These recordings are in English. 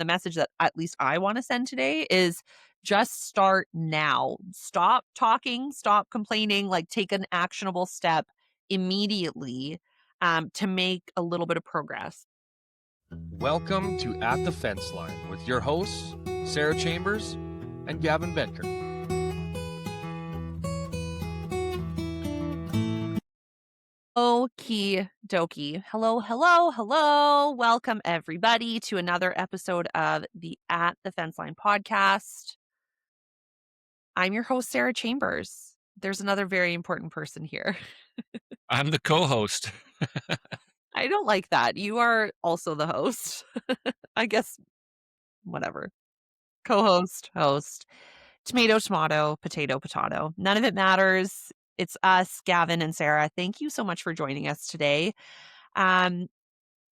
the message that at least I want to send today is just start now. Stop talking, stop complaining, like take an actionable step immediately to make a little bit of progress. Welcome to At the Fence Line with your hosts, Sarah Chambers and Gavin Benker. Okie dokie. Hello, hello, hello. Welcome, everybody, to another episode of the At the Fence Line podcast. I'm your host, Sarah Chambers. There's another very important person here. I'm the co-host. I don't like that. You are also the host. I guess, whatever. Co-host, host, tomato, tomato, potato, potato. None of it matters. It's us, Gavin and Sarah. Thank you so much for joining us today. Um,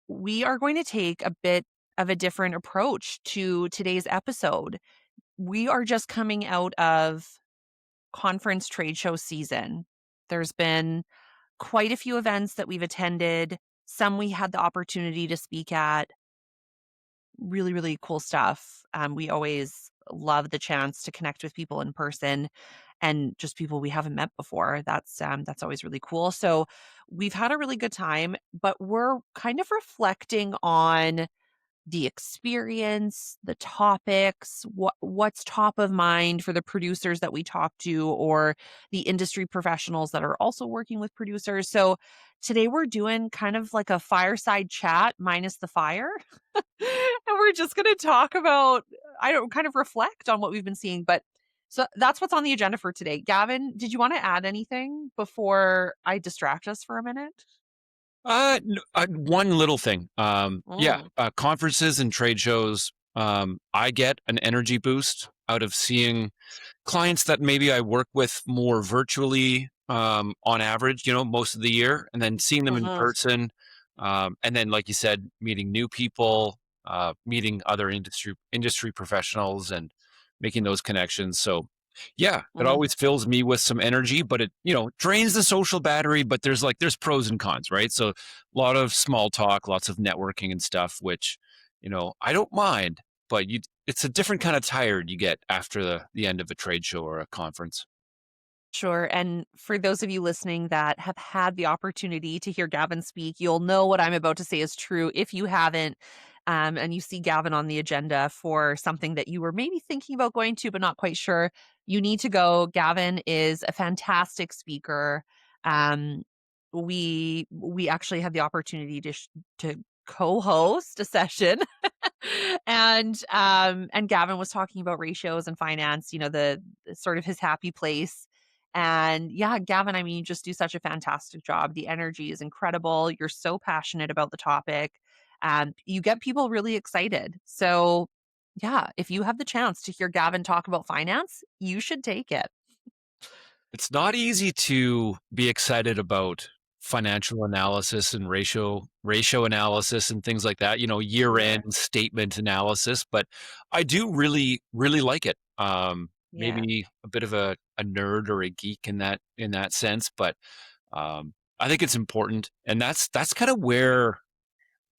we are going to take a bit of a different approach to today's episode. We are just coming out of conference trade show season. There's been quite a few events that we've attended. Some we had the opportunity to speak at. Really, really cool stuff. We always love the chance to connect with people in person and just people we haven't met before. That's always really cool. So we've had a really good time, but we're kind of reflecting on the experience, the topics, what's top of mind for the producers that we talk to or the industry professionals that are also working with producers. So today we're doing kind of like a fireside chat minus the fire. And we're just going to talk about, I don't kind of reflect on what we've been seeing, but so that's what's on the agenda for today. Gavin, did you want to add anything before I distract us for a minute? One little thing. Mm, Conferences and trade shows. I get an energy boost out of seeing clients that maybe I work with more virtually, on average, most of the year, and then seeing them in mhm. person. And then, like you said, meeting new people, meeting other industry professionals, and making those connections. So, yeah, it Mhm. always fills me with some energy, but it, drains the social battery. But there's pros and cons, right? So, a lot of small talk, lots of networking and stuff, which, I don't mind, but it's a different kind of tired you get after the end of a trade show or a conference. Sure. And for those of you listening that have had the opportunity to hear Gavin speak, you'll know what I'm about to say is true. If you haven't, and you see Gavin on the agenda for something that you were maybe thinking about going to, but not quite sure, you need to go. Gavin is a fantastic speaker. Um, we actually had the opportunity to co-host a session and Gavin was talking about ratios and finance, the sort of his happy place. And yeah, Gavin, I mean, you just do such a fantastic job. The energy is incredible. You're so passionate about the topic. And you get people really excited. So yeah, if you have the chance to hear Gavin talk about finance, you should take it. It's not easy to be excited about financial analysis and ratio analysis and things like that, year Sure. end statement analysis, but I do really, really like it. Yeah. Maybe a bit of a nerd or a geek in that sense, but I think it's important. And that's kind of where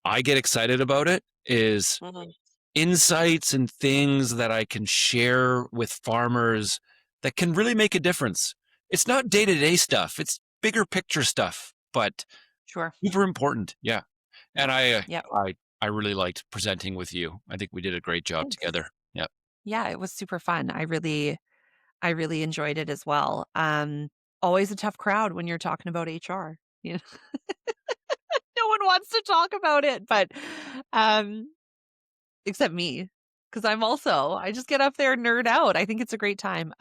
I get excited about it is Mhm. insights and things that I can share with farmers that can really make a difference. It's not day-to-day stuff, it's bigger picture stuff, but Sure. super important. Yeah. And Yep. I really liked presenting with you. I think we did a great job Thanks. together. Yeah. Yeah, it was super fun. I really enjoyed it as well. Always a tough crowd when you're talking about HR. You know, no one wants to talk about it, but um, except me, because I just get up there and nerd out. I think it's a great time.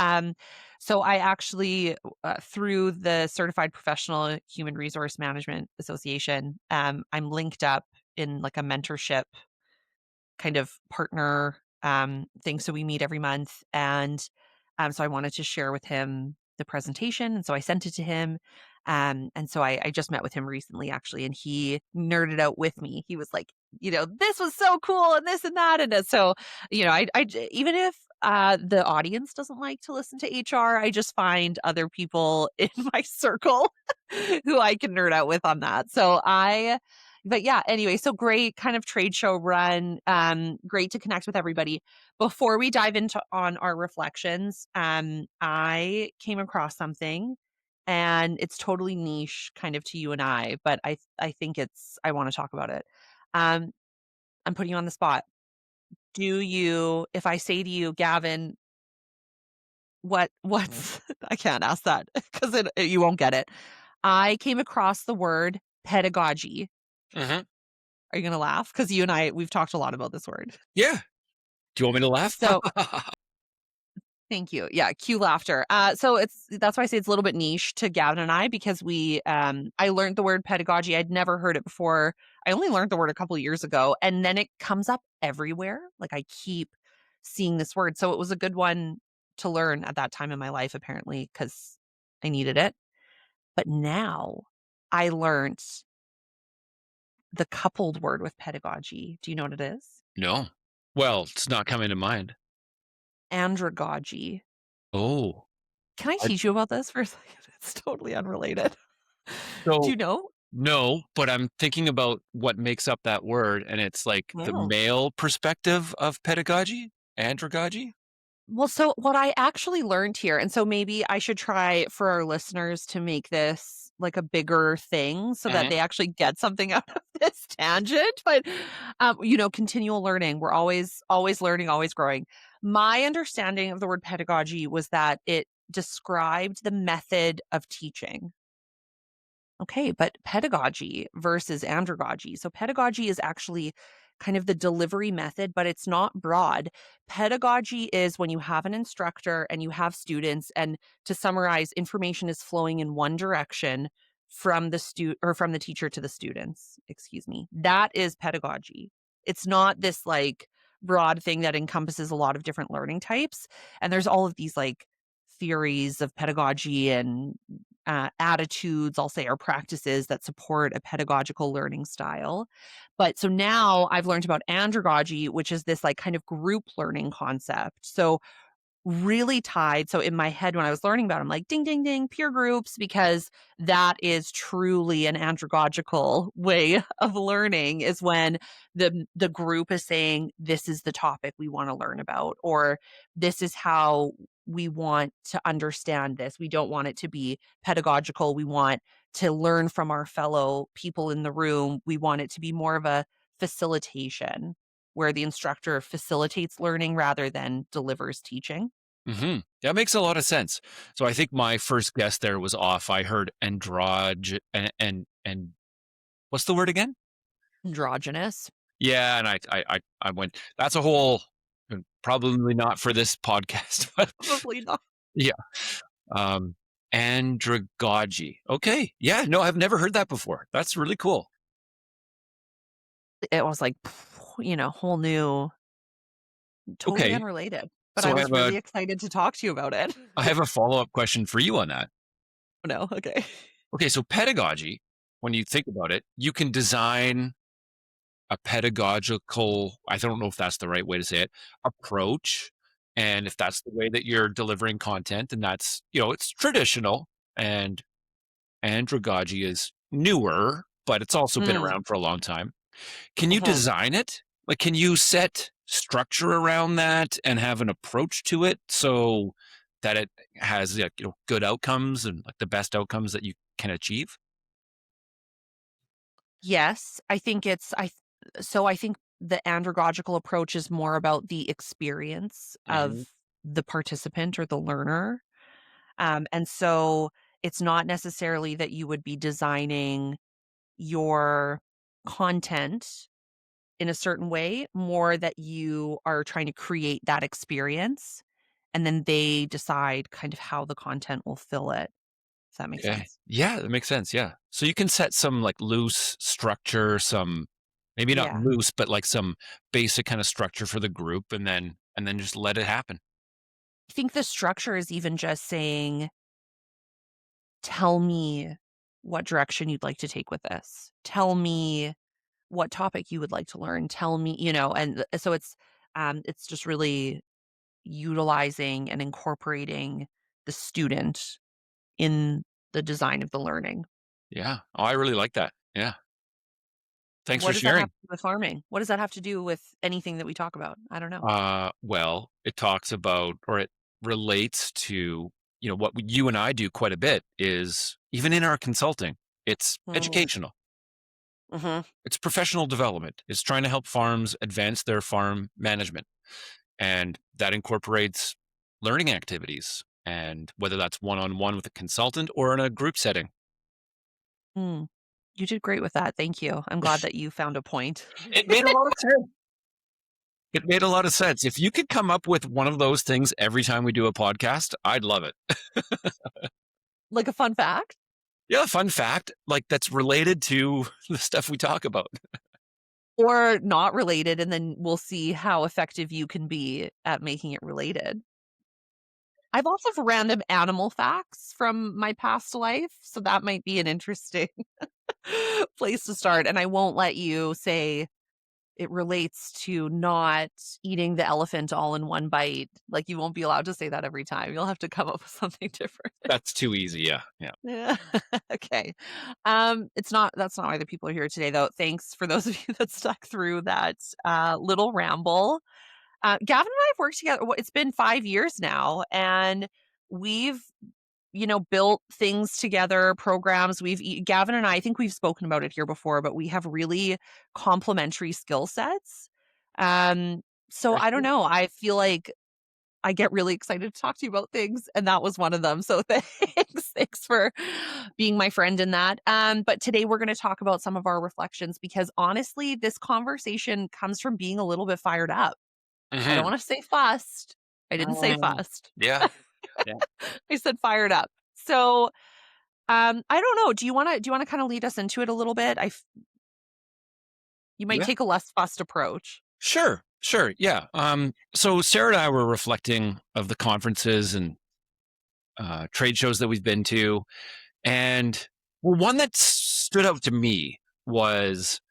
So I actually, through the Certified Professional Human Resource Management Association, I'm linked up in like a mentorship kind of partner thing. So we meet every month. And so I wanted to share with him the presentation. And so I sent it to him. And so I just met with him recently, actually, and he nerded out with me. He was like, this was so cool and this and that. And so, even if the audience doesn't like to listen to HR, I just find other people in my circle who I can nerd out with on that. So But yeah, anyway, so great kind of trade show run, great to connect with everybody. Before we dive into on our reflections, I came across something and it's totally niche kind of to you and I, but I think I want to talk about it. Um, I'm putting you on the spot. Do you if I say to you, Gavin, what's I can't ask that because you won't get it. I came across the word pedagogy. Mhm. Are you gonna laugh? Because you and we've talked a lot about this word. Yeah. Do you want me to laugh? So thank you. Yeah, cue laughter. So that's why I say it's a little bit niche to Gavin and I because I learned the word pedagogy. I'd never heard it before. I only learned the word a couple years ago, and then it comes up everywhere. Like I keep seeing this word. So it was a good one to learn at that time in my life, apparently, because I needed it. But now I learned the coupled word with pedagogy. Do you know what it is? No. Well, it's not coming to mind. Andragogy. Oh. Can I I teach you about this for a second? It's totally unrelated. Do so you know? no, but I'm thinking about what makes up that word, and it's like the Oh. male perspective of pedagogy? Andragogy? Well, so what I actually learned here, and so maybe I should try for our listeners to make this like a bigger thing so that Mhm. they actually get something out of this tangent. But continual learning. We're always learning, always growing. My understanding of the word pedagogy was that it described the method of teaching. Okay, but pedagogy versus andragogy. So, pedagogy is actually kind of the delivery method, but it's not broad. Pedagogy is when you have an instructor and you have students, and to summarize, information is flowing in one direction from from the teacher to the students. Excuse me. That is pedagogy. It's not this like broad thing that encompasses a lot of different learning types. And there's all of these like theories of pedagogy and attitudes, I'll say, or practices that support a pedagogical learning style. But so now I've learned about andragogy, which is this like kind of group learning concept. So really tied. So in my head, when I was learning about it, I'm like, ding, ding, ding, peer groups, because that is truly an andragogical way of learning is when the group is saying, this is the topic we want to learn about, or this is how we want to understand this. We don't want it to be pedagogical. We want to learn from our fellow people in the room. We want it to be more of a facilitation where the instructor facilitates learning rather than delivers teaching. Mhm. That makes a lot of sense. So I think my first guess there was off. I heard and what's the word again? Androgynous. Yeah, and I went, "That's a whole probably not for this podcast," but Probably not. yeah, um, andragogy. Okay. Yeah, no, I've never heard that before. That's really cool. It was like, whole new totally Okay. unrelated, but I So was really excited to talk to you about it. I have a follow-up question for you on that. No, okay. Okay, so pedagogy, when you think about it, you can design a pedagogical, I don't know if that's the right way to say it, approach. And if that's the way that you're delivering content, and that's, it's traditional, and andragogy is newer, but it's also been Mm, around for a long time. Can you uh-huh. design it? Like, can you set structure around that and have an approach to it so that it has, like, good outcomes and like the best outcomes that you can achieve? Yes, I think I think the andragogical approach is more about the experience Mhm. of the participant or the learner. And so it's not necessarily that you would be designing your content in a certain way, more that you are trying to create that experience, and then they decide kind of how the content will fill it. Does that make Okay. sense? Yeah, that makes sense. Yeah. So you can set some like loose structure, some maybe not Yeah. loose, but like some basic kind of structure for the group, and then just let it happen. I think the structure is even just saying, "Tell me what direction you'd like to take with this. Tell me what topic you would like to learn. Tell me," so it's just really utilizing and incorporating the student in the design of the learning. Yeah. Oh, I really like that. Yeah. Thanks What for does that have sharing. to do with farming? What does that have to do with anything that we talk about? I don't know. Well, it talks about, or it relates to, what you and I do quite a bit is even in our consulting, it's Mm, educational. mhm, It's professional development. It's trying to help farms advance their farm management. And that incorporates learning activities. And whether that's one on one with a consultant or in a group setting, mm. You did great with that, thank you. I'm glad that you found a point. it made a lot of sense. It made a lot of sense. If you could come up with one of those things every time we do a podcast, I'd love it. Like a fun fact? Yeah, fun fact, like that's related to the stuff we talk about. Or not related, and then we'll see how effective you can be at making it related. I've lots of random animal facts from my past life, so that might be an interesting place to start, and I won't let you say it relates to not eating the elephant all in one bite. Like, you won't be allowed to say that every time. You'll have to come up with something different. That's too easy. Yeah. Yeah. Yeah. Okay. It's not that's not why the people are here today, though. Thanks for those of you that stuck through that, little ramble. Gavin and I have worked together it's been 5 years now, and we've, built things together, programs. Gavin and I think we've spoken about it here before, but we have really complementary skill sets. Um, so For I don't sure. know, I feel like I get really excited to talk to you about things, and that was one of them. So thanks. Thanks for being my friend in that. But today we're going to talk about some of our reflections because honestly, this conversation comes from being a little bit fired up. I don't Hmm. wanna say fussed. I didn't say fussed. Yeah. Yeah. I said fired up. So, I don't know, do you wanna kinda lead us into it a little bit? You might Yeah. take a less fussed approach. Sure. Sure. Yeah. So Sarah and I were reflecting of the conferences and trade shows that we've been to. And well, one that stood out to me was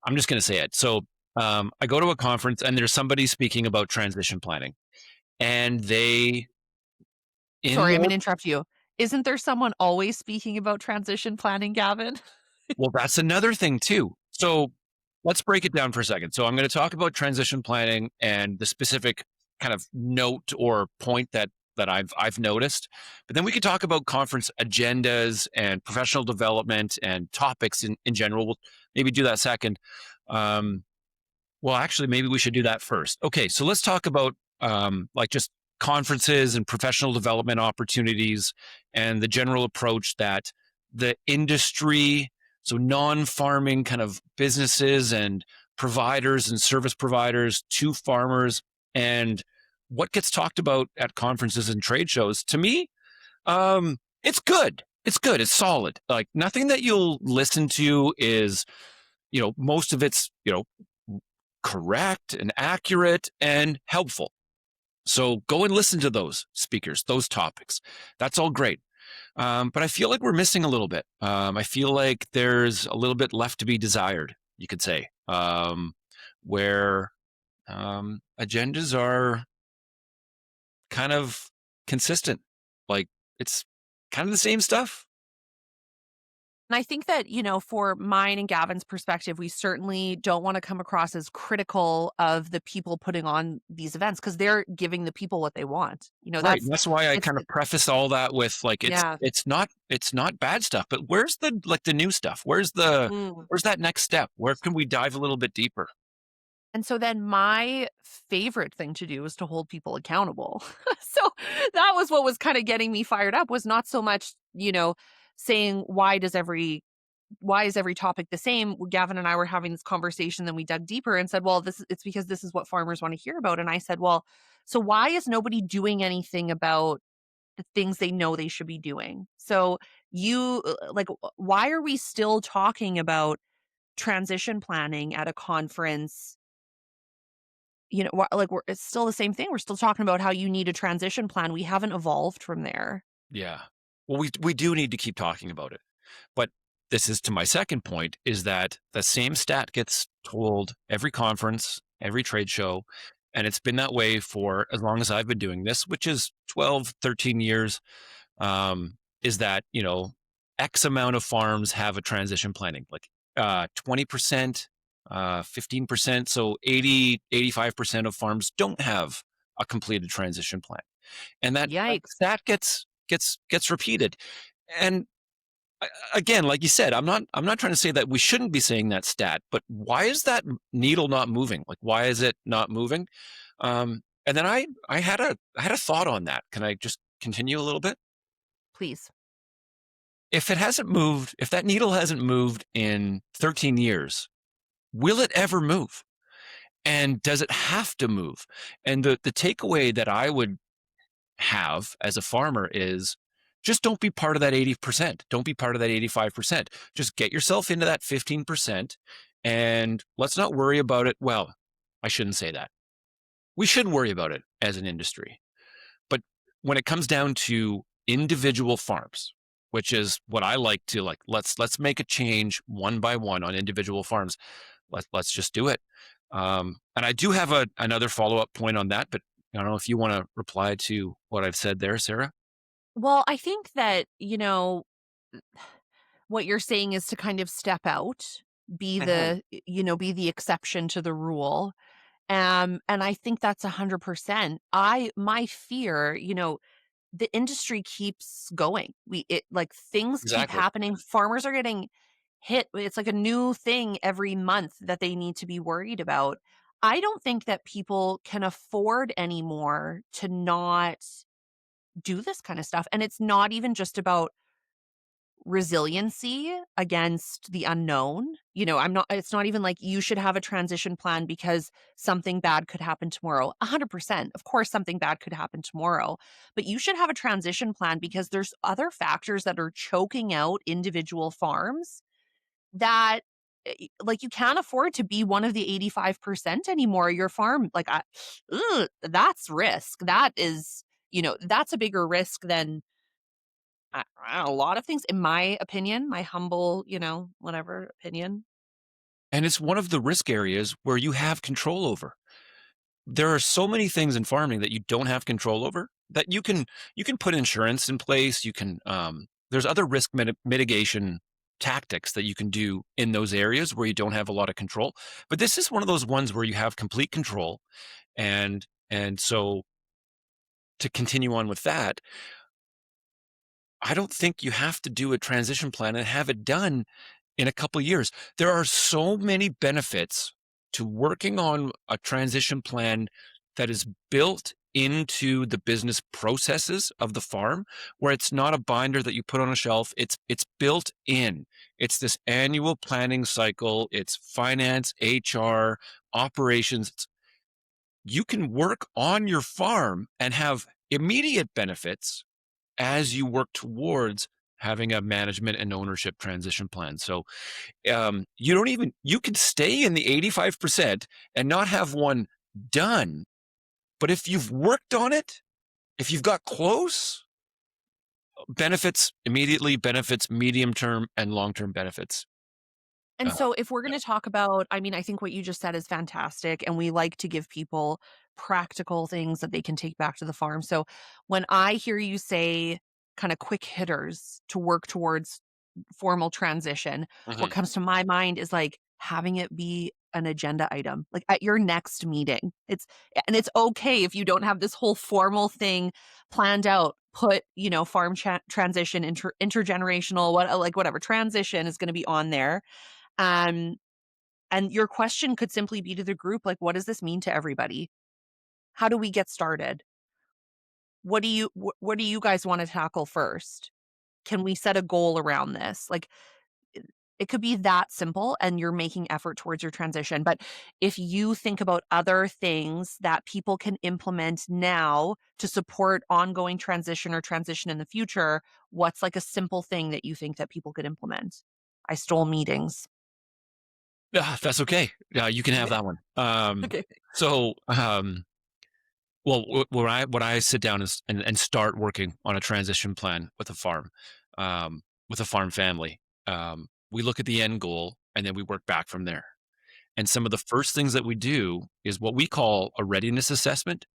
I'm just going to say it. So I go to a conference and there's somebody speaking about transition planning. And they, in Sorry, I'm their gonna interrupt you. Isn't there someone always speaking about transition planning, Gavin? Well, that's another thing too. So let's break it down for a second. So I'm going to talk about transition planning and the specific kind of note or point that I've noticed. But then we could talk about conference agendas and professional development and topics in general. We'll maybe do that second. Um, well, actually, maybe we should do that first. Okay, so let's talk about like just conferences and professional development opportunities and the general approach that the industry, so non-farming kind of businesses and providers and service providers to farmers, and what gets talked about at conferences and trade shows. To me, it's good. It's good. It's solid. Like nothing that you'll listen to is, most of it's, correct and accurate and helpful. So go and listen to those speakers, those topics. That's all great. But I feel like we're missing a little bit. I feel like there's a little bit left to be desired, you could say, where agendas are kind of consistent. Like it's kind of the same stuff. And I think that, for mine and Gavin's perspective, we certainly don't wanna come across as critical of the people putting on these events because 'cause they're giving the people what they want. Right. And that's why I It's kind of preface all that with like yeah. it's not bad stuff, but where's the new stuff? Where's that next step? Where can we dive a little bit deeper? And so then my favorite thing to do is to hold people accountable. So that was what was kind of getting me fired up was not so much, saying why is every topic the same? Gavin and I were having this conversation, then we dug deeper and said, well, it's because this is what farmers want to hear about. And I said, well, so why is nobody doing anything about the things they know they should be doing? So why are we still talking about transition planning at a conference? It's still the same thing. We're still talking about how you need a transition plan. We haven't evolved from there. Yeah. Well, we do need to keep talking about it. But this is to my second point is that the same stat gets told every conference, every trade show, and it's been that way for as long as I've been doing this, which is 12, 13 years. Is that, X amount of farms have a transition planning, like 20%, 15%. So 85% of farms don't have a completed transition plan. And that Yikes. stat gets repeated. And again, like you said, I'm not trying to say that we shouldn't be saying that stat, but why is that needle not moving? Like, why is it not moving? And then I had a thought on that. Can I just continue a little bit? Please. If it hasn't moved, if that needle hasn't moved in 13 years, will it ever move? And does it have to move? And the takeaway that I would have as a farmer is just don't be part of that 80%. Don't be part of that 85%. Just get yourself into that 15% and let's not worry about it. Well, I shouldn't say that. We should worry about it as an industry. But when it comes down to individual farms, which is what I like to like, let's make a change one by one on individual farms. Let's just do it. And I do have another follow up point on that, but I don't know if you want to reply to what I've said there, Sarah. Well, I think that, what you're saying is to kind of step out, be Mhm. be the exception to the rule. And I think that's 100%. My fear, the industry keeps going. Like things keep Exactly. happening. Farmers are getting hit. It's like a new thing every month that they need to be worried about. I don't think that people can afford anymore to not do this kind of stuff. And it's not even just about resiliency against the unknown. It's not even like you should have a transition plan because something bad could happen tomorrow. 100%. Of course, something bad could happen tomorrow, but you should have a transition plan because there's other factors that are choking out individual farms that like you can't afford to be one of the 85% anymore. Your farm, like, that's risk. That's a bigger risk than I don't know, a lot of things, in my opinion, my humble, whatever opinion. And it's one of the risk areas where you have control over. There are so many things in farming that you don't have control over that you can put insurance in place. You can there's other risk mitigation tactics that you can do in those areas where you don't have a lot of control. But this is one of those ones where you have complete control. And so to continue on with that, I don't think you have to do a transition plan and have it done in a couple of years. There are so many benefits to working on a transition plan that is built into the business processes of the farm, where it's not a binder that you put on a shelf. It's built in. It's this annual planning cycle. It's finance, HR, operations. You can work on your farm and have immediate benefits as you work towards having a management and ownership transition plan. So you can stay in the 85% and not have one done. But if you've worked on it, if you've got close, benefits immediately, benefits medium term and long term benefits. And Uh, so if we're gonna talk about, I mean, I think what you just said is fantastic, and we like to give people practical things that they can take back to the farm. So when I hear you say kinda quick hitters to work towards formal transition, what mhm. comes to my mind is, like, having it be an agenda item, like, at your next meeting. It's okay if you don't have this whole formal thing planned out. Put, farm transition, intergenerational, whatever, transition is gonna be on there. Um, and your question could simply be to the group, like, "What does this mean to everybody? How do we get started? What do you guys wanna tackle first? Can we set a goal around this?" Like, it could be that simple, and you're making effort towards your transition. But if you think about other things that people can implement now to support ongoing transition or transition in the future, what's, like, a simple thing that you think that people could implement? I stole meetings. That's okay. You can have that one. Okay. So, well, when I sit down and start working on a transition plan with a farm, with a farm family, we look at the end goal and then we work back from there. And some of the first things that we do is what we call a readiness assessment,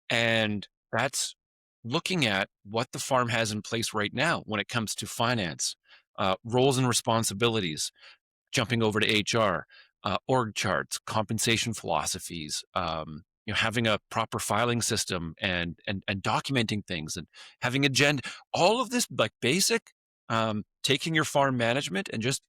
and that's looking at what the farm has in place right now when it comes to finance, roles and responsibilities, jumping over to HR. org charts, compensation philosophies, having a proper filing system and documenting things and having agenda, all of this like basic, taking your farm management and just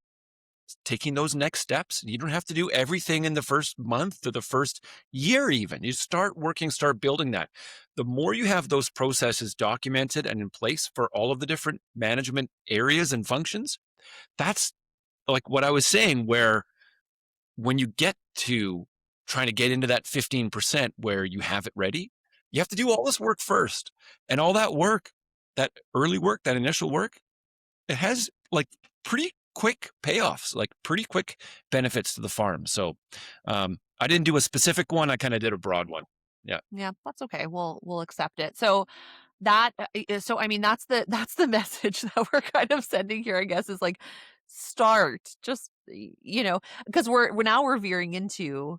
taking those next steps. You don't have to do everything in the first month or the first year, even. You start working, start building that. The more you have those processes documented and in place for all of the different management areas and functions, that's like what I was saying, where when you get to trying to get into that 15% where you have it ready, you have to do all this work first. And all that work, that early work, that initial work, it has like pretty quick payoffs, like pretty quick benefits to the farm. So I didn't do a specific one. I kind of did a broad one. Yeah. Yeah, that's okay. We'll accept it. So that so I mean that's the message that we're kind of sending here, I guess, is like start just because we're now we're veering into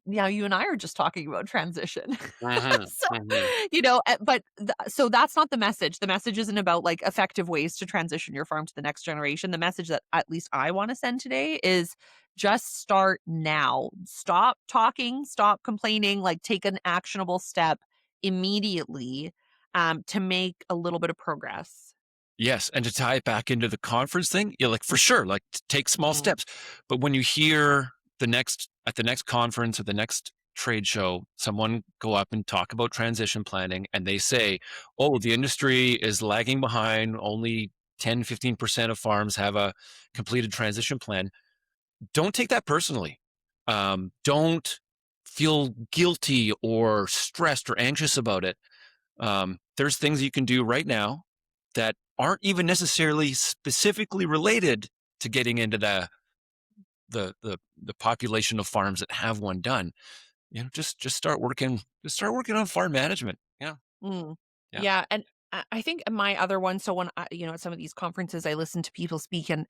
now you and I are just talking about transition. Hmm. So, Hmm. but so that's not the message. The message isn't about like effective ways to transition your farm to the next generation. The message that at least I want to send today is just start now. Stop talking, stop complaining, like take an actionable step immediately to make a little bit of progress. Yes, and to tie it back into the conference thing, yeah, like for sure, like take small Mhm. steps. But when you hear the next conference or the next trade show, someone go up and talk about transition planning and they say, "Oh, the industry is lagging behind. Only 10-15% of farms have a completed transition plan." Don't take that personally. Don't feel guilty or stressed or anxious about it. There's things you can do right now that aren't even necessarily specifically related to getting into the population of farms that have one done. Just start working on farm management. Yeah, Mm. yeah. Yeah, and I think my other one, so when at some of these conferences I listen to people speak, and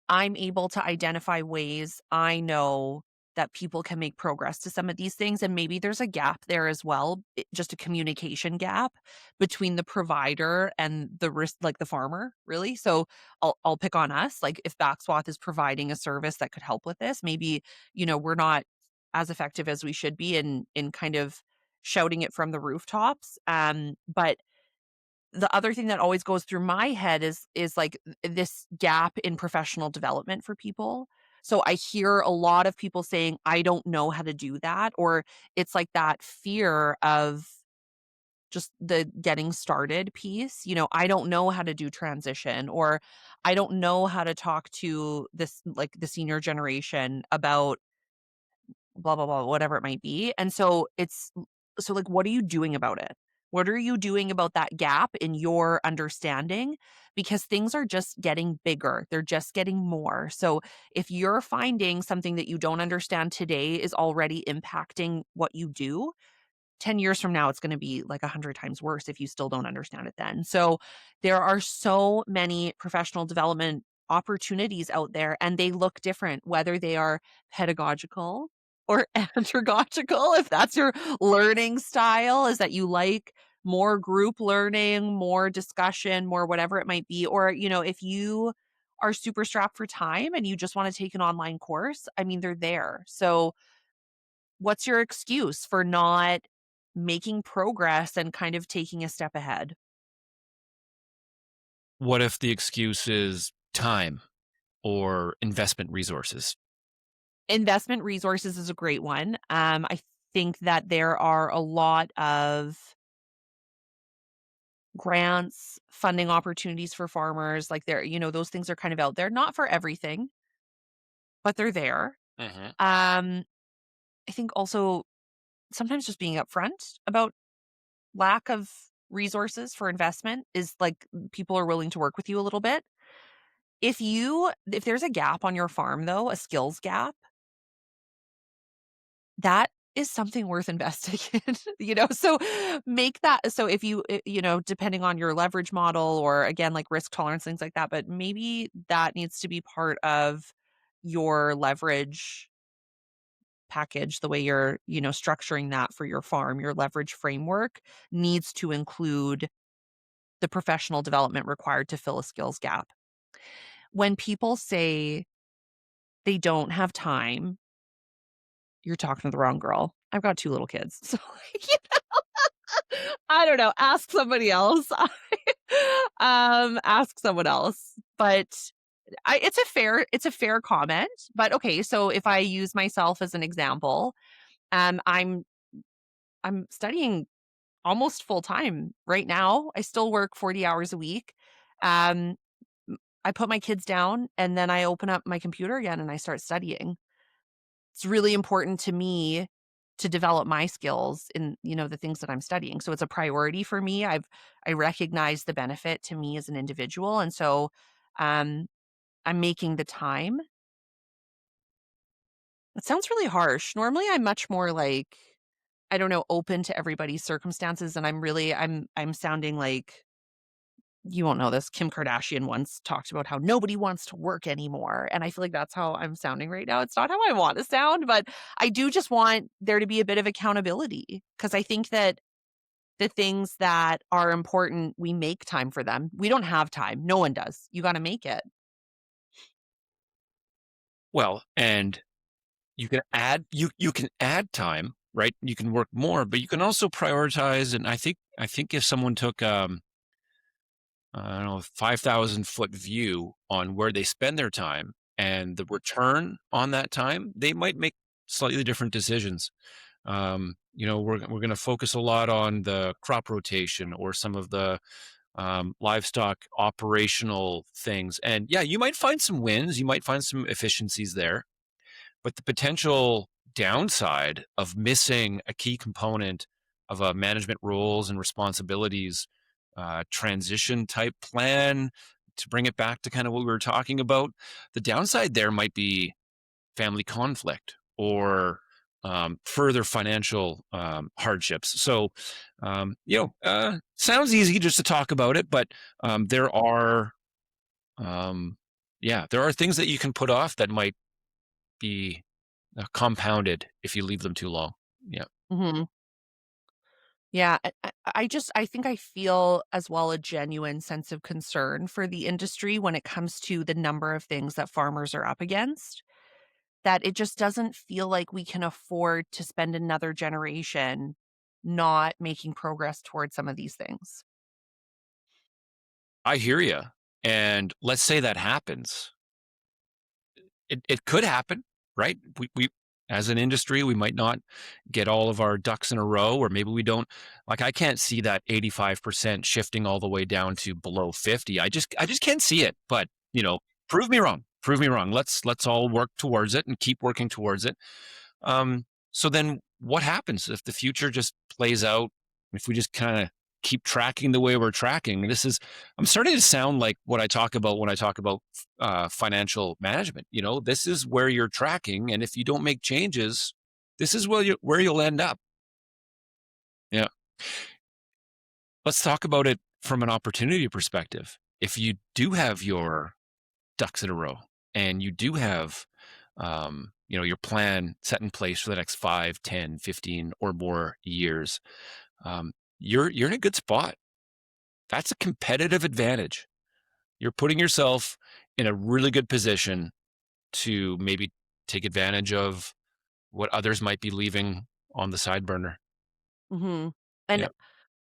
I'm able to identify ways I know that people can make progress to some of these things, and maybe there's a gap there as well, just a communication gap between the provider and the risk, like the farmer, really. So I'll pick on us, like if Backswath is providing a service that could help with this, maybe we're not as effective as we should be in kind of shouting it from the rooftops. But the other thing that always goes through my head is like this gap in professional development for people. So I hear a lot of people saying, I don't know how to do that. Or it's like that fear of just the getting started piece. I don't know how to do transition, or I don't know how to talk to this, like the senior generation about blah, blah, blah, whatever it might be. And so so like, what are you doing about it? What are you doing about that gap in your understanding? Because things are just getting bigger. They're just getting more. So if you're finding something that you don't understand today is already impacting what you do, 10 years from now, it's going to be like 100 times worse if you still don't understand it then. So there are so many professional development opportunities out there, and they look different, whether they are pedagogical or andragogical. If that's your learning style, is that you like more group learning, more discussion, more whatever it might be. Or, if you are super strapped for time and you just want to take an online course, I mean, they're there. So what's your excuse for not making progress and kind of taking a step ahead? What if the excuse is time or investment resources? Investment resources is a great one. I think that there are a lot of grants, funding opportunities for farmers. Like those things are kind of out there, not for everything, but they're there. Hmm. Um, I think also sometimes just being upfront about lack of resources for investment is like people are willing to work with you a little bit. If there's a gap on your farm though, a skills gap, that is something worth investing in, so make that so if depending on your leverage model or again, like risk tolerance, things like that, but maybe that needs to be part of your leverage package, the way you're, structuring that for your farm, your leverage framework needs to include the professional development required to fill a skills gap. When people say they don't have time, you're talking to the wrong girl. I've got 2 little kids, so, I don't know, ask somebody else. Ask someone else, but it's a fair comment, but okay, so if I use myself as an example, um, I'm I'm studying almost full time right now. I still work 40 hours a week. Um, I put my kids down and then I open up my computer again and I start studying. It's really important to me to develop my skills in, the things that I'm studying. So it's a priority for me. I recognize the benefit to me as an individual. And so um I'm making the time. It sounds really harsh. Normally I'm much more like, I don't know, open to everybody's circumstances. And I'm sounding like, you won't know this. Kim Kardashian once talked about how nobody wants to work anymore. And I feel like that's how I'm sounding right now. It's not how I want to sound, but I do just want there to be a bit of accountability because I think that the things that are important, we make time for them. We don't have time. No one does. You got to make it. Well, and you can add time, right? You can work more, but you can also prioritize. And I think if someone took I don't know, 5,000-foot view on where they spend their time and the return on that time, they might make slightly different decisions. We're going to focus a lot on the crop rotation or some of the livestock operational things. And yeah, you might find some wins, you might find some efficiencies there, but the potential downside of missing a key component of a management roles and responsibilities transition type plan, to bring it back to kind of what we were talking about, the downside there might be family conflict or further financial hardships. So, sounds easy just to talk about it, but there are, yeah, there are things that you can put off that might be compounded if you leave them too long. Yeah. Mhm. Yeah, I think I feel as well a genuine sense of concern for the industry when it comes to the number of things that farmers are up against, that it just doesn't feel like we can afford to spend another generation not making progress towards some of these things. I hear you. And let's say that happens. It could happen, right? We as an industry, we might not get all of our ducks in a row, or maybe we don't. Like, I can't see that 85% shifting all the way down to below 50. I just can't see it. But, prove me wrong. Prove me wrong. Let's all work towards it and keep working towards it. So then what happens if the future just plays out? If we just kind of keep tracking the way we're tracking, I'm starting to sound like what I talk about when I talk about financial management. This is where you're tracking. And if you don't make changes, this is where you'll end up. Yeah. Let's talk about it from an opportunity perspective. If you do have your ducks in a row and you do have your plan set in place for the next 5, 10, 15, or more years, you're in a good spot. That's a competitive advantage. You're putting yourself in a really good position to maybe take advantage of what others might be leaving on the side burner. Mhm. And Yeah.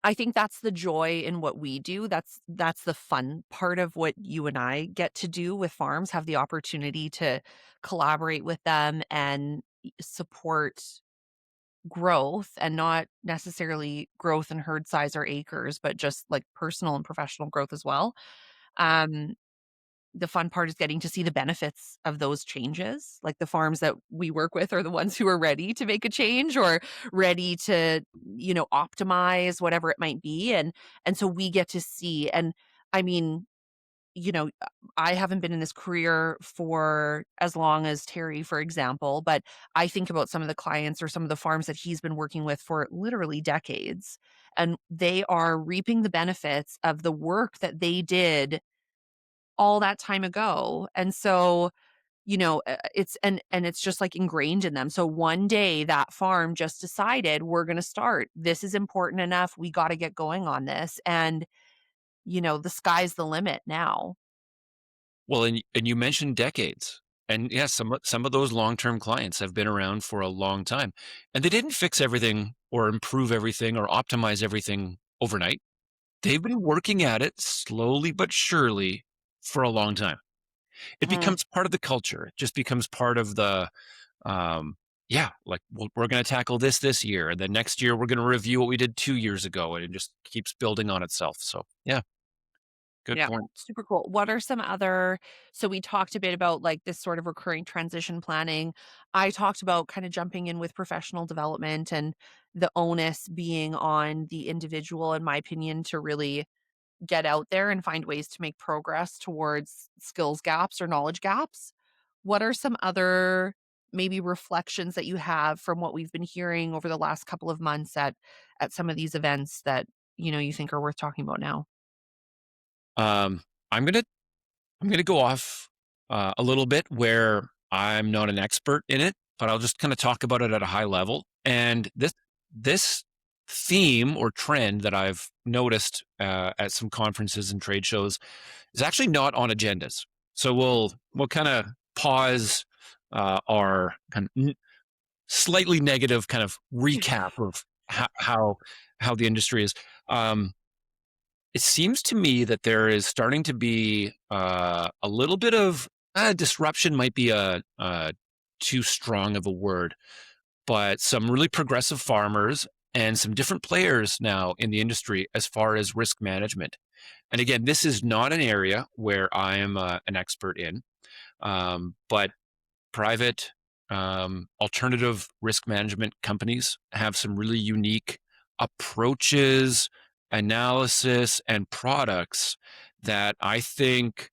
I think that's the joy in what we do. That's the fun part of what you and I get to do with farms, have the opportunity to collaborate with them and support growth and not necessarily growth in herd size or acres, but just like personal and professional growth as well. Um, the fun part is getting to see the benefits of those changes. Like the farms that we work with are the ones who are ready to make a change or ready to, optimize whatever it might be. And so we get to see. And I mean, I haven't been in this career for as long as Terry, for example, but I think about some of the clients or some of the farms that he's been working with for literally decades, and they are reaping the benefits of the work that they did all that time ago. And so, it's just like ingrained in them. So one day that farm just decided we're going to start. This is important enough. We got to get going on this. And, the sky's the limit now. Well, and you mentioned decades. And yeah, some of those long-term clients have been around for a long time. And they didn't fix everything or improve everything or optimize everything overnight. They've been working at it slowly but surely for a long time. It Mhm. becomes part of the culture. It just becomes part of the yeah, like we're going to tackle this year, and then next year we're going to review what we did 2 years ago, and it just keeps building on itself. So yeah, good Yeah, point. super cool. What are some other so we talked a bit about, like, this sort of recurring transition planning. I talked about kinda jumping in with professional development and the onus being on the individual, in my opinion, to really get out there and find ways to make progress towards skills gaps or knowledge gaps. What are some other maybe reflections that you have from what we've been hearing over the last couple of months at some of these events that, you think are worth talking about now? Um, I'm gonna I'm gonna go off a little bit where I'm not an expert in it, but I'll just kind of talk about it at a high level. And this theme or trend that I've noticed at some conferences and trade shows is actually not on agendas. So we'll kind of pause our slightly negative kind of recap of how the industry is. Um, it seems to me that there is starting to be a little bit of disruption. Might be a too strong of a word, but some really progressive farmers and some different players now in the industry as far as risk management. And again, this is not an area where I am an expert in, but private alternative risk management companies have some really unique approaches, analysis, and products that I think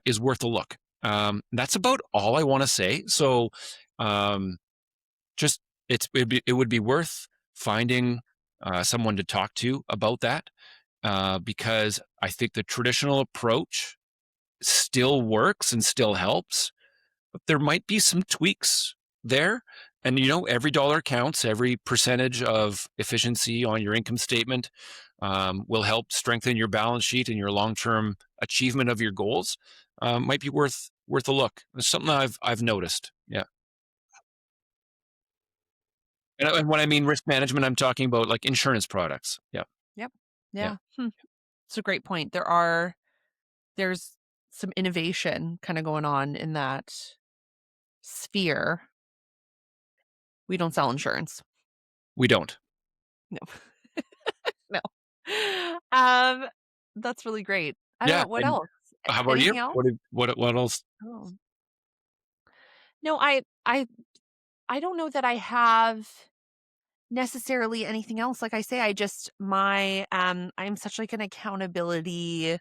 is worth a look. That's about all I want to say. So, um, just it would be worth finding someone to talk to about that because I think the traditional approach still works and still helps, but there might be some tweaks there. And every dollar counts. Every percentage of efficiency on your income statement will help strengthen your balance sheet and your long-term achievement of your goals. Might be worth a look. It's something I've noticed. Yeah, and when I mean risk management, I'm talking about like insurance products. Yeah, Yep. yeah. Yeah. It's a great point. There's some innovation kinda going on in that sphere. We don't sell insurance. We don't. No. No. Um, that's really great. I don't Yeah, know, what and else? how about you? Anything else? What else? Oh. No, I don't know that I have necessarily anything else. Like I say, I just I'm such like an accountability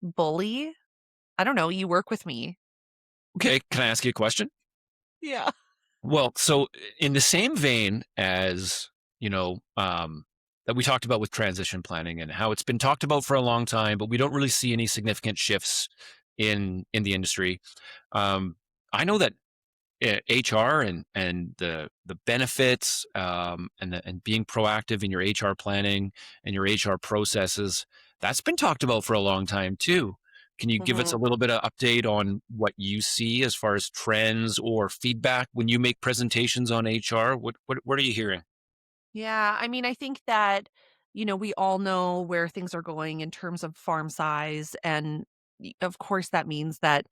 bully. I don't know, you work with me. Okay, can I ask you a question? Yeah. Well, so in the same vein as, that we talked about with transition planning and how it's been talked about for a long time, but we don't really see any significant shifts in the industry. Um, I know that HR and the benefits and being proactive in your HR planning and your HR processes, that's been talked about for a long time too. Can you give us a Mhm. little bit of update on what you see as far as trends or feedback when you make presentations on HR? What are you hearing? Yeah, I mean, I think that, we all know where things are going in terms of farm size, and of course, that means that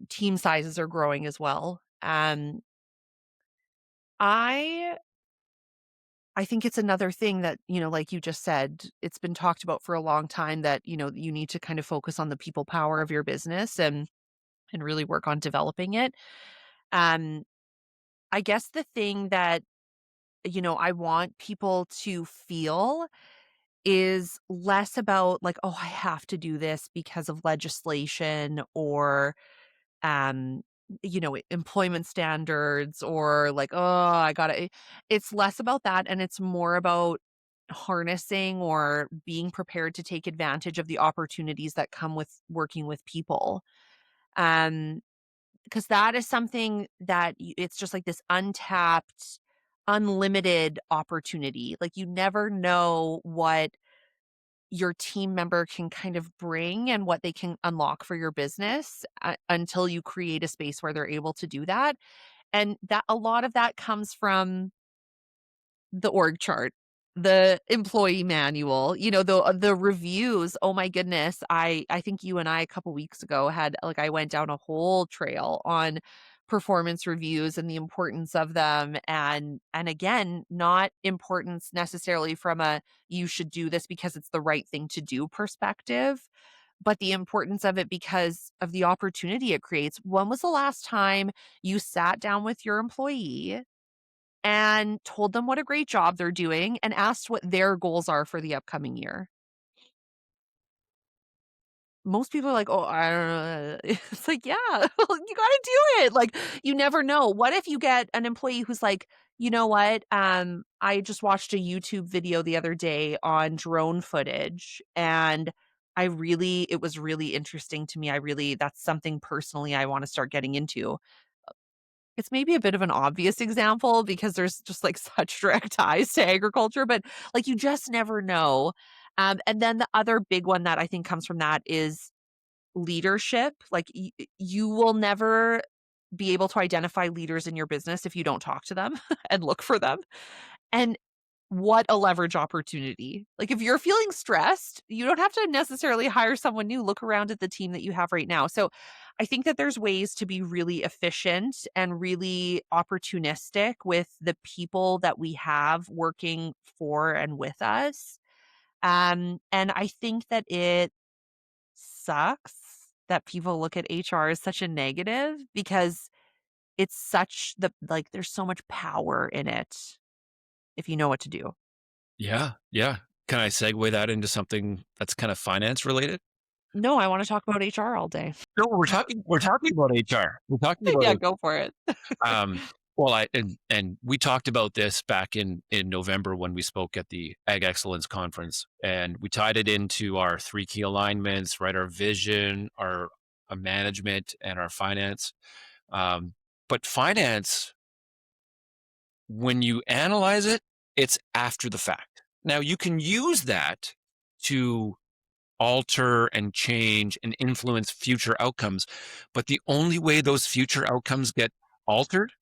team sizes are growing as well. I I think it's another thing that, like you just said, it's been talked about for a long time that, you need to kind of focus on the people power of your business and really work on developing it. Um, I guess the thing that, I want people to feel is less about like, "Oh, I have to do this because of legislation or, um, employment standards," or like, "Oh, I gotta" it's less about that, and it's more about harnessing or being prepared to take advantage of the opportunities that come with working with people. Um, because that is something that it's just like this untapped, unlimited opportunity. Like, you never know what your team member can kind of bring and what they can unlock for your business, until you create a space where they're able to do that. And that a lot of that comes from the org chart, the employee manual, the reviews. Oh my goodness. I think you and I a couple weeks ago had like I went down a whole trail on performance reviews and the importance of them, and again, not importance necessarily from a you should do this because it's the right thing to do perspective, but the importance of it because of the opportunity it creates. When was the last time you sat down with your employee and told them what a great job they're doing and asked what their goals are for the upcoming year? Most people are like, "Oh, I don't know." It's like, "Yeah, well, you gotta do it." Like, you never know. What if you get an employee who's like, "You know what? I just watched a YouTube video the other day on drone footage, and it was really interesting to me. That's something personally I wanna start getting into." It's maybe a bit of an obvious example because there's just, like, such direct ties to agriculture, but, like, you just never know. And then the other big one that I think comes from that is leadership. Like, you will never be able to identify leaders in your business if you don't talk to them and look for them. And what a leverage opportunity. Like, if you're feeling stressed, you don't have to necessarily hire someone new. Look around at the team that you have right now. So, I think that there's ways to be really efficient and really opportunistic with the people that we have working for and with us. And I think that it sucks that people look at HR as such a negative because it's such there's so much power in it if you know what to do. Yeah, yeah. Can I segue that into something that's kind of finance related? No, I wanna talk about HR all day. No, we're talking about HR. We're talking about Yeah, it. go for it. Um, well, and we talked about this back in November when we spoke at the Ag Excellence Conference, and we tied it into our 3 key alignments, right? Our vision, our management, and our finance. But finance, when you analyze it, it's after the fact. Now, you can use that to alter and change and influence future outcomes, but the only way those future outcomes get altered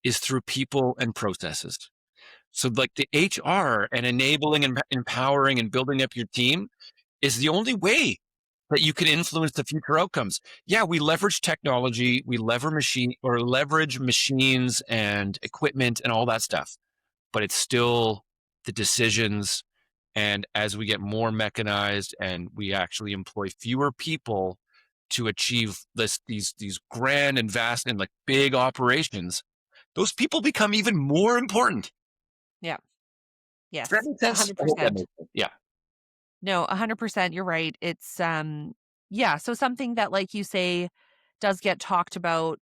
is through people and processes. So, like the HR and enabling and empowering and building up your team is the only way that you can influence the future outcomes. Yeah, we leverage technology, we leverage machines and equipment and all that stuff, but it's still the decisions. And as we get more mechanized and we actually employ fewer people to achieve these grand and vast and like big operations, those people become even more important. Yeah. Does that Yes. make sense? I hope that 100%. makes sense. Yeah. No, 100%, you're right. Yeah, so something that, like you say, does get talked about,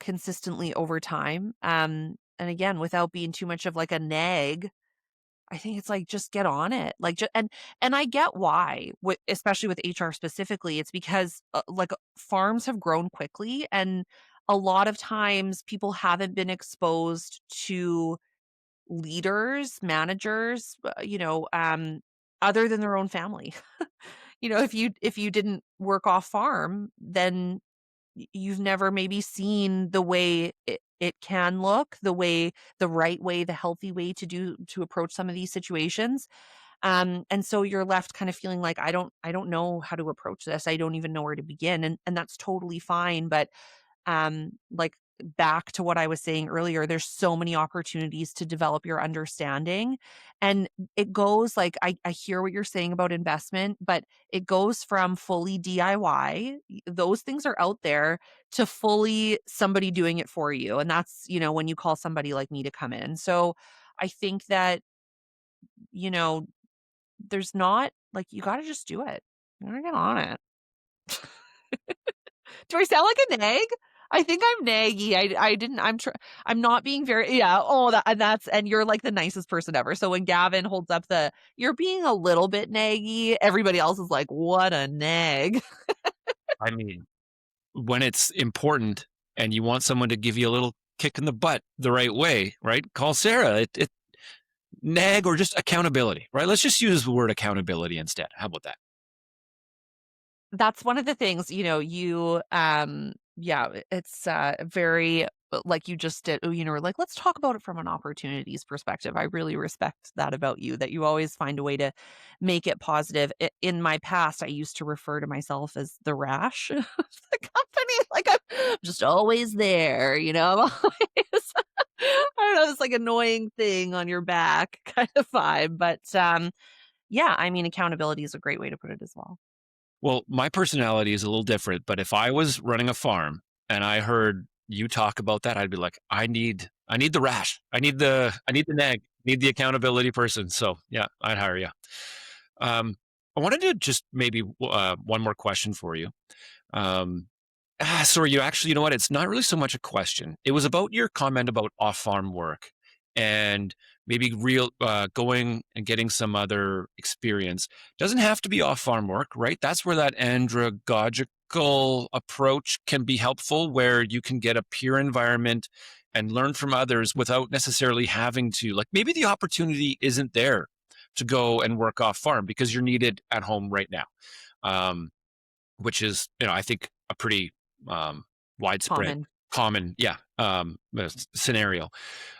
consistently over time, and again, without being too much of, like, a nag, I think it's like, just get on it. Like, and I get why, especially with HR specifically. It's because, farms have grown quickly, and a lot of times people haven't been exposed to leaders, managers, other than their own family. If you didn't work off farm, then you've never maybe seen the way it can look, the right way, the healthy way to approach some of these situations. And so you're left kind of feeling like I don't know how to approach this. I don't even know where to begin. And that's totally fine. But like back to what I was saying earlier, there's so many opportunities to develop your understanding. And it goes like I hear what you're saying about investment, but it goes from fully DIY, those things are out there, to fully somebody doing it for you. And that's, when you call somebody like me to come in. So I think that, you know, there's not like you gotta just do it. You gotta get on it. Do I sound like a nag? I think I'm naggy. I didn't I'm not being very yeah, oh, and you're like the nicest person ever. So when Gavin holds up "You're being a little bit naggy," everybody else is like, "What a nag." I mean, when it's important and you want someone to give you a little kick in the butt the right way, right? Call Sarah. nag or just accountability, right? Let's just use the word accountability instead. How about that? That's one of the things, yeah, it's, very like you just did, like, "Let's talk about it from an opportunities perspective." I really respect that about you, that you always find a way to make it positive. In my past, I used to refer to myself as the rash of the company, like, I'm just always there, I'm always I don't know, this, like, annoying thing on your back kind of vibe, but, yeah, I mean, accountability is a great way to put it as well. Well, my personality is a little different, but if I was running a farm and I heard you talk about that, I'd be like, I need the rash. I need the nag, need the accountability person. So yeah, I'd hire you. Um, I wanted to just maybe one more question for you. Um, sorry, you know what? It's not really so much a question. It was about your comment about off farm work and maybe going and getting some other experience. Doesn't have to be off farm work, right? That's where that andragogical approach can be helpful, where you can get a peer environment and learn from others without necessarily having to, like, maybe the opportunity isn't there to go and work off farm because you're needed at home right now. Um, which is, I think a pretty um, widespread, Common. common, yeah, scenario.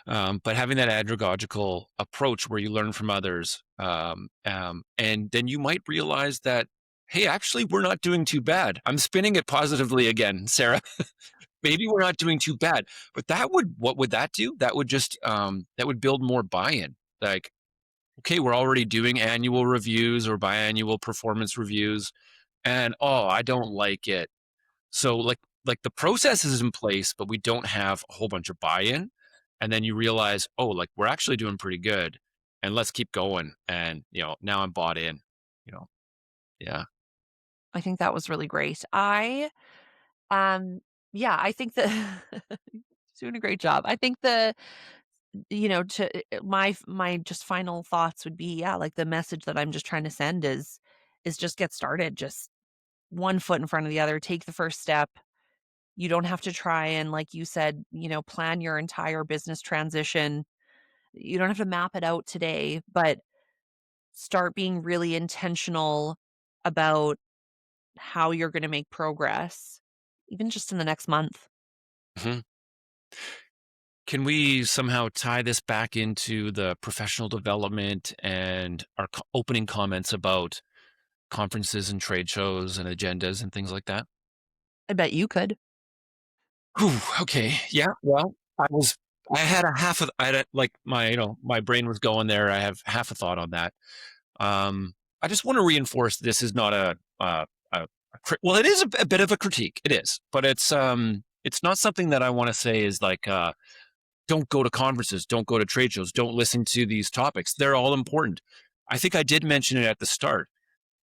But having that andragogical approach where you learn from others, and then you might realize that, hey, actually, we're not doing too bad. I'm spinning it positively again, Sarah. Maybe we're not doing too bad, but what would that do? That would just that would build more buy-in. Like, okay, we're already doing annual reviews or biannual performance reviews, and oh, I don't like it. So like the process is in place, but we don't have a whole bunch of buy-in. And then you realize, oh, like we're actually doing pretty good, and let's keep going. And now I'm bought in. You know, yeah. I think that was really great. Um, yeah, I think that doing a great job. I think my just final thoughts would be, yeah, like the message that I'm just trying to send is just get started. Just one foot in front of the other. Take the first step. You don't have to try and, like you said, plan your entire business transition. You don't have to map it out today, but start being really intentional about how you're going to make progress, even just in the next month. Mhm. Can we somehow tie this back into the professional development and our opening comments about conferences and trade shows and agendas and things like that? I bet you could. Whew, okay. Yeah. Well, I had a half of, I had a, like my brain was going there. I have half a thought on that. I just want to reinforce this is not well, it is a bit of a critique. It is, but it's not something that I want to say is like, don't go to conferences, don't go to trade shows, don't listen to these topics. They're all important. I think I did mention it at the start.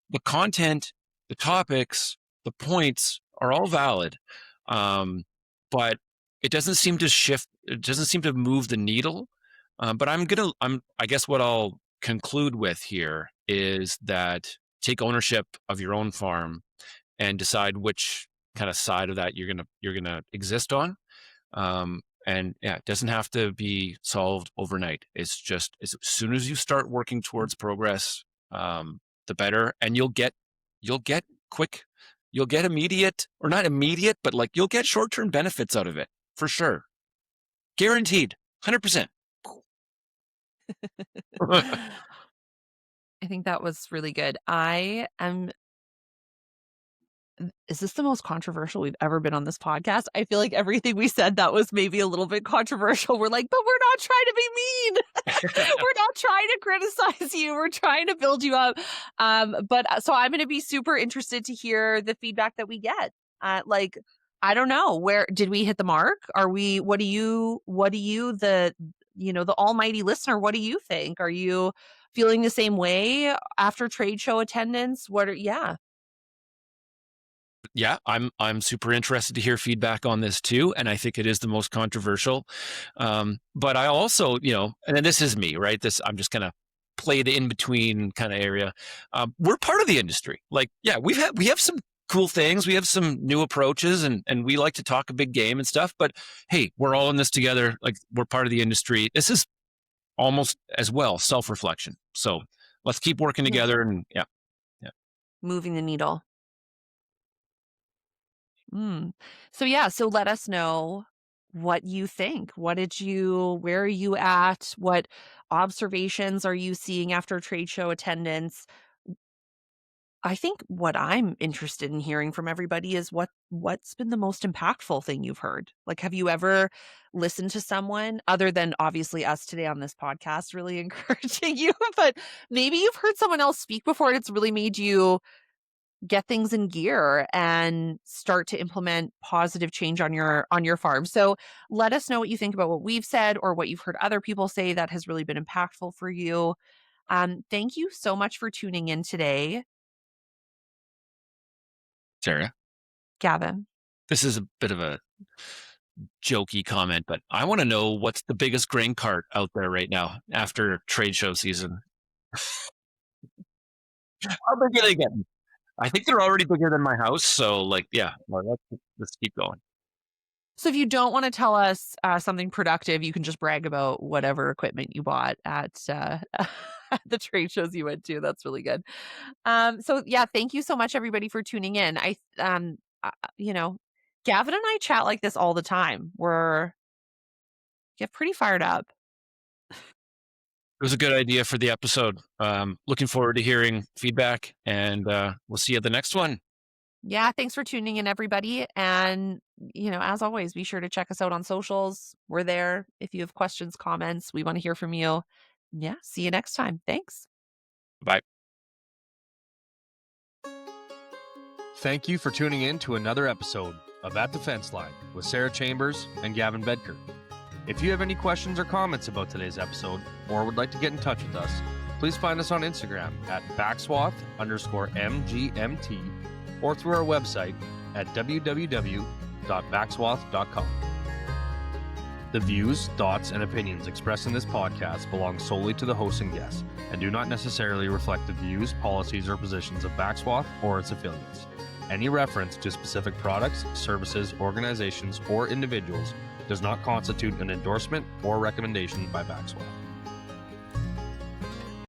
The content, the topics, the points are all valid, um, but it doesn't seem to shift. It doesn't seem to move the needle. But I guess what I'll conclude with here is that take ownership of your own farm and decide which kind of side of that you're gonna exist on. And yeah, it doesn't have to be solved overnight. It's just as soon as you start working towards progress, the better, and you'll get quick, you'll get immediate, or not immediate, but like you'll get short-term benefits out of it for sure, guaranteed, 100%. I think that was really good. Is this the most controversial we've ever been on this podcast? I feel like everything we said that was maybe a little bit controversial. We're like, but we're not trying to be mean. We're not trying to criticize you. We're trying to build you up. So I'm going to be super interested to hear the feedback that we get. Like, I don't know, where did we hit the mark? What do you, the almighty listener, what do you think? Are you feeling the same way after trade show attendance? Yeah. Yeah, I'm super interested to hear feedback on this too, and I think it is the most controversial. But I also, and then this is me, right? This I'm just gonna play the in between kind of area. We're part of the industry. Like, yeah, we have some cool things, we have some new approaches, and we like to talk a big game and stuff. But hey, we're all in this together. Like, we're part of the industry. This is almost as well self-reflection. So let's keep working Yeah. together and yeah, yeah. Moving the needle. Mm. So yeah, so let us know what you think. Where are you at? What observations are you seeing after trade show attendance? I think what I'm interested in hearing from everybody is what's been the most impactful thing you've heard? Like, have you ever listened to someone other than obviously us today on this podcast really encouraging you, but maybe you've heard someone else speak before and it's really made you get things in gear and start to implement positive change on your farm. So let us know what you think about what we've said or what you've heard other people say that has really been impactful for you. Thank you so much for tuning in today, Sarah, Gavin. this is a bit of a jokey comment, but I want to know what's the biggest grain cart out there right now after trade show season. How big are they getting? I think they're already bigger than my house. So, like, yeah, well, let's keep going. So if you don't want to tell us something productive, you can just brag about whatever equipment you bought at at the trade shows you went to. That's really good. So yeah, thank you so much everybody for tuning in. You know, Gavin and I chat like this all the time. We're get pretty fired up. It was a good idea for the episode. Looking forward to hearing feedback, and we'll see you at the next one. Yeah, thanks for tuning in, everybody. And, as always, be sure to check us out on socials. We're there. If you have questions, comments, we want to hear from you. Yeah, see you next time. Thanks. Bye. Thank you for tuning in to another episode of At the Fence Line with Sarah Chambers and Gavin Bedker. If you have any questions or comments about today's episode or would like to get in touch with us, please find us on Instagram at backswath_MGMT or through our website at www.backswath.com. The views, thoughts, and opinions expressed in this podcast belong solely to the host and guests and do not necessarily reflect the views, policies, or positions of Backswath or its affiliates. Any reference to specific products, services, organizations, or individuals does not constitute an endorsement or recommendation by Backswath.